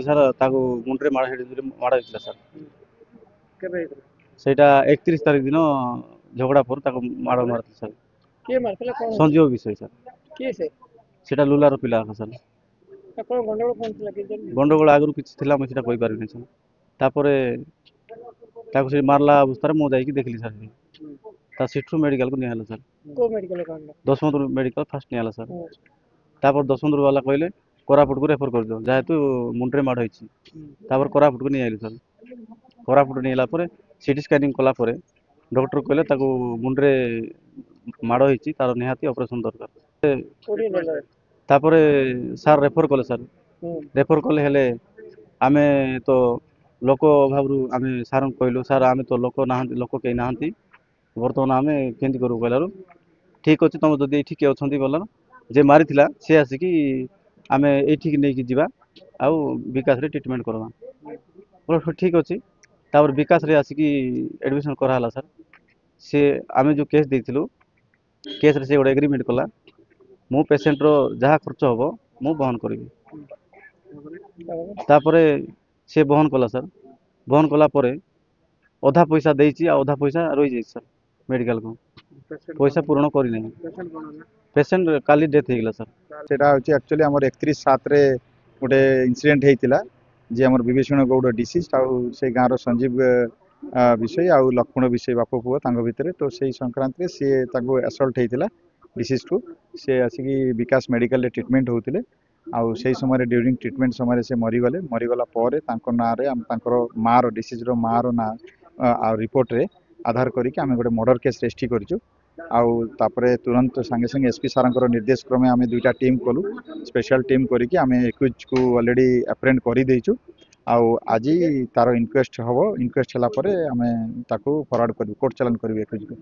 Sir ତାକୁ ମୁଣ୍ଡରେ ମାଡ଼ ହେଇଥିଲା ସାର୍। କେବେ ହେଇଥିଲା? ସେଇଟା 31 ତାରିଖ ଦିନ ଝଗଡ଼ା ପରେ ତାକୁ ମାଡ଼ ମାରିଥିଲା ସାର୍। କିଏ ମାରିଥିଲା? କଣ ସଞ୍ଜୀବ ବିଷୟ ସାର୍। କିଏ ସେ? ସେଟା ଲୁଲାର ପିଲା ଆକା ସାର୍। ଆପଣ ଗଣ୍ଡଗୋଳ କଣ ଥିଲା କି ଜାଣିନି? ଗଣ୍ଡଗୋଳ ଆଗରୁ କିଛି ଥିଲା, ମୁଁ ସେଟା କହିପାରିବିନି ସାର୍। ତାପରେ ତାକୁ ସେ ମାରିଲା ଅବସ୍ଥାରେ ମୁଁ ଯାଇକି ଦେଖିଲି ସାର୍। ତା ସେଠୁ ମେଡ଼ିକାଲକୁ ନିଆହେଲା ସାର୍। କୋଉ ମେଡିକାଲ କାଣ୍ଡ? ଦଶମନ୍ତୁର ମେଡ଼ିକାଲ ଫାଷ୍ଟ ନିଆହେଲା ସାର୍। ତାପରେ ଦଶମନ୍ତୁର ବାଲା କହିଲେ କୋରାପୁଟକୁ ରେଫର କରିଦିଅ, ଯେହେତୁ ମୁଣ୍ଡରେ ମାଡ଼ ହେଇଛି। ତାପରେ କୋରାପୁଟକୁ ନେଇଆଇଲୁ ସାର୍। କୋରାପୁଟ ନେଇଲା ପରେ ସିଟି ସ୍କାନିଂ କଲା ପରେ ଡକ୍ଟର କହିଲେ ତାକୁ ମୁଣ୍ଡରେ ମାଡ଼ ହେଇଛି, ତାର ନିହାତି ଅପରେସନ ଦରକାର। କୋଉଠି ନେଲେ? ତାପରେ ସାର୍ ରେଫର କଲେ ସାର୍। ରେଫର କଲେ ହେଲେ ଆମେ ତ ଲୋକ ଅଭାବରୁ ଆମେ ସାର୍ଙ୍କୁ କହିଲୁ, ସାର୍ ଆମେ ତ ଲୋକ କେହି ନାହାନ୍ତି, ବର୍ତ୍ତମାନ ଆମେ କେମିତି କରିବୁ କହିଲାରୁ ଠିକ୍ ଅଛି, ତୁମେ ଯଦି ଏଇଠି କିଏ ଅଛନ୍ତି ବୋଲ, ଯେ ମାରିଥିଲା ସେ ଆସିକି ଆମେ ଏଇଠିକି ନେଇକି ଯିବା ଆଉ ବିକାଶରେ ଟ୍ରିଟମେଣ୍ଟ କରିବା। ଠିକ୍ ଅଛି। ତାପରେ ବିକାଶରେ ଆସିକି ଆଡ଼ମିସନ୍ କରାହେଲା ସାର୍। ସେ ଆମେ ଯେଉଁ କେସ୍ ଦେଇଥିଲୁ, କେସ୍ରେ ସେ ଗୋଟେ ଏଗ୍ରିମେଣ୍ଟ କଲା, ମୁଁ ପେସେଣ୍ଟର ଯାହା ଖର୍ଚ୍ଚ ହେବ ମୁଁ ବହନ କରିବି। ତାପରେ ସେ ବହନ କଲା ସାର୍। ବହନ କଲା ପରେ ଅଧା ପଇସା ଦେଇଛି ଆଉ ଅଧା ପଇସା ରହିଯାଇଛି ସାର୍ ମେଡ଼ିକାଲକୁ। ପଇସା ପୂରଣ କରିନାହିଁ। ପେସେଣ୍ଟ କାଲି ଡେଥ୍ ହେଇଗଲା ସାର୍। সেটা হচ্ছে একচুয়ালি আমার 31/7 গোটে ইনସିଡେଣ୍ଟ ହେଇଥିଲା, ଯେ ଆମର ବିଭୀଷଣ ଗୌଡ଼ ଡିସିଜ୍ ଆଉ ସେ ଗାଁର ସଞ୍ଜୀବ ବିଷୟ ଆଉ ଲକ୍ଷ୍ମଣ ବିଷୟ ବାପ ପୁଅ ତାଙ୍କ ଭିତରେ, ତ ସେଇ ସଂକ୍ରାନ୍ତରେ ସିଏ ତାଙ୍କୁ ଆସଲ୍ଟ ହେଇଥିଲା ଡିସିଜ୍ଠୁ। ସେ ଆସିକି ବିକାଶ ମେଡ଼ିକାଲରେ ଟ୍ରିଟମେଣ୍ଟ ହେଉଥିଲେ, ଆଉ ସେଇ ସମୟରେ ଡ୍ୟୁରିଂ ଟ୍ରିଟମେଣ୍ଟ ସମୟରେ ସେ ମରିଗଲା ପରେ ତାଙ୍କ ନାଁରେ ଆମେ ତାଙ୍କର ମାଆର ଡିସିଜ୍ର ମାଆର ନାଁ ଆଉ ରିପୋର୍ଟରେ ଆଧାର କରିକି ଆମେ ଗୋଟେ ମର୍ଡର କେସ୍ ରେଜିଷ୍ଟ୍ରି କରିଛୁ। ଆଉ ତାପରେ ତୁରନ୍ତ ସାଙ୍ଗେ ସାଙ୍ଗେ ଏସ୍ପି ସାର୍ଙ୍କର ନିର୍ଦ୍ଦେଶ କ୍ରମେ ଆମେ 2ଟା ଟିମ୍ କଲୁ, ସ୍ପେଶାଲ ଟିମ୍ କରିକି ଆମେ ଏକ୍ୟୁଜ୍କୁ ଅଲରେଡ଼ି ଆପ୍ରେଣ୍ଡ କରିଦେଇଛୁ। ଆଉ ଆଜି ତାର ଇନକ୍ୱେଷ୍ଟ ହେବ, ଇନକ୍ୱେଷ୍ଟ ହେଲା ପରେ ଆମେ ତାକୁ ଫରୱାର୍ଡ଼ କରିବୁ, କୋର୍ଟ ଚାଲାଣ କରିବୁ ଏକ୍ୟୁଜ୍କୁ।